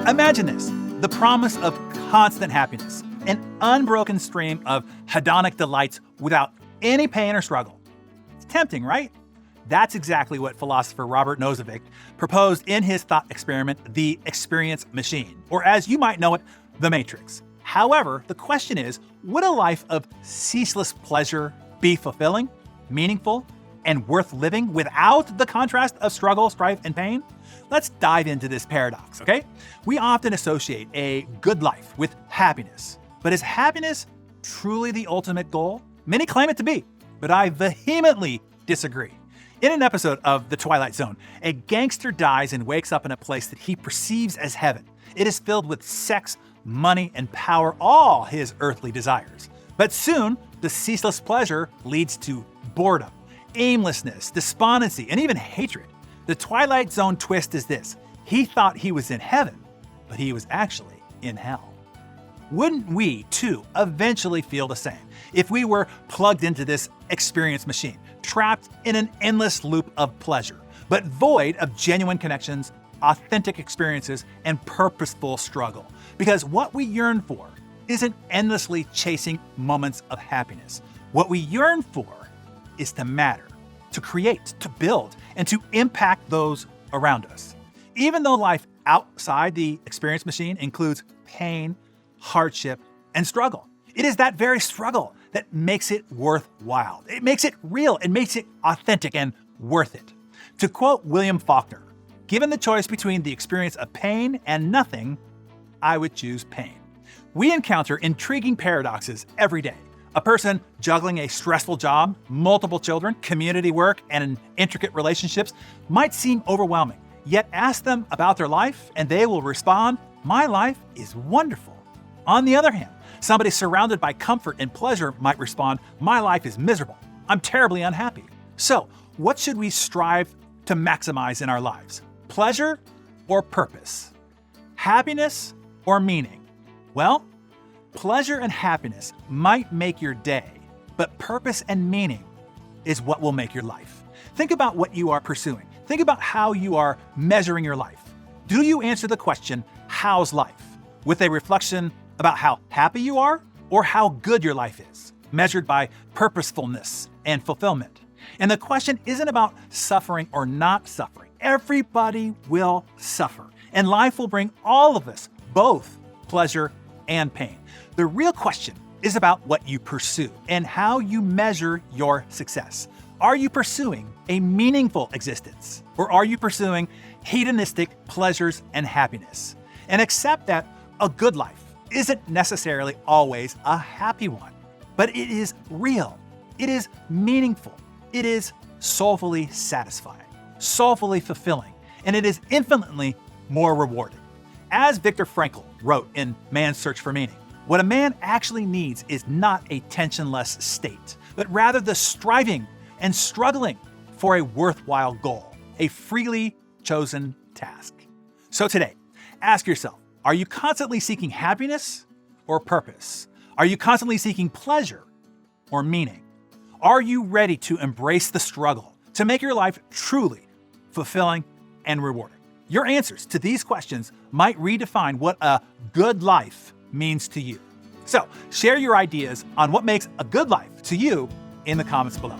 Imagine this, the promise of constant happiness, an unbroken stream of hedonic delights without any pain or struggle. It's tempting, right? That's exactly what philosopher Robert Nozick proposed in his thought experiment, The Experience Machine, or as you might know it, The Matrix. However, the question is, would a life of ceaseless pleasure be fulfilling, meaningful, and worth living without the contrast of struggle, strife, and pain? Let's dive into this paradox, okay? We often associate a good life with happiness. But is happiness truly the ultimate goal? Many claim it to be, but I vehemently disagree. In an episode of The Twilight Zone, a gangster dies and wakes up in a place that he perceives as heaven. It is filled with sex, money, and power, all his earthly desires. But soon, the ceaseless pleasure leads to boredom, aimlessness, despondency, and even hatred. The Twilight Zone twist is this: he thought he was in heaven, but he was actually in hell. Wouldn't we, too, eventually feel the same if we were plugged into this experience machine, trapped in an endless loop of pleasure, but void of genuine connections, authentic experiences, and purposeful struggle? Because what we yearn for isn't endlessly chasing moments of happiness. What we yearn for is to matter, to create, to build, and to impact those around us. Even though life outside the experience machine includes pain, hardship, and struggle, it is that very struggle that makes it worthwhile. It makes it real. It makes it authentic and worth it. To quote William Faulkner, given the choice between the experience of pain and nothing, I would choose pain. We encounter intriguing paradoxes every day. A person juggling a stressful job, multiple children, community work, and intricate relationships might seem overwhelming. Yet ask them about their life and they will respond, "My life is wonderful." On the other hand, somebody surrounded by comfort and pleasure might respond, "My life is miserable. I'm terribly unhappy." So, what should we strive to maximize in our lives? Pleasure or purpose? Happiness or meaning? Well, pleasure and happiness might make your day, but purpose and meaning is what will make your life. Think about what you are pursuing. Think about how you are measuring your life. Do you answer the question, "How's life?" with a reflection about how happy you are or how good your life is, measured by purposefulness and fulfillment? And the question isn't about suffering or not suffering. Everybody will suffer, and life will bring all of us both pleasure and pain. The real question is about what you pursue and how you measure your success. Are you pursuing a meaningful existence, or are you pursuing hedonistic pleasures and happiness? And accept that a good life isn't necessarily always a happy one, but it is real, it is meaningful, it is soulfully satisfying, soulfully fulfilling, and it is infinitely more rewarding. As Viktor Frankl wrote in Man's Search for Meaning, what a man actually needs is not a tensionless state, but rather the striving and struggling for a worthwhile goal, a freely chosen task. So today, ask yourself, are you constantly seeking happiness or purpose? Are you constantly seeking pleasure or meaning? Are you ready to embrace the struggle to make your life truly fulfilling and rewarding? Your answers to these questions might redefine what a good life means to you. So share your ideas on what makes a good life to you in the comments below.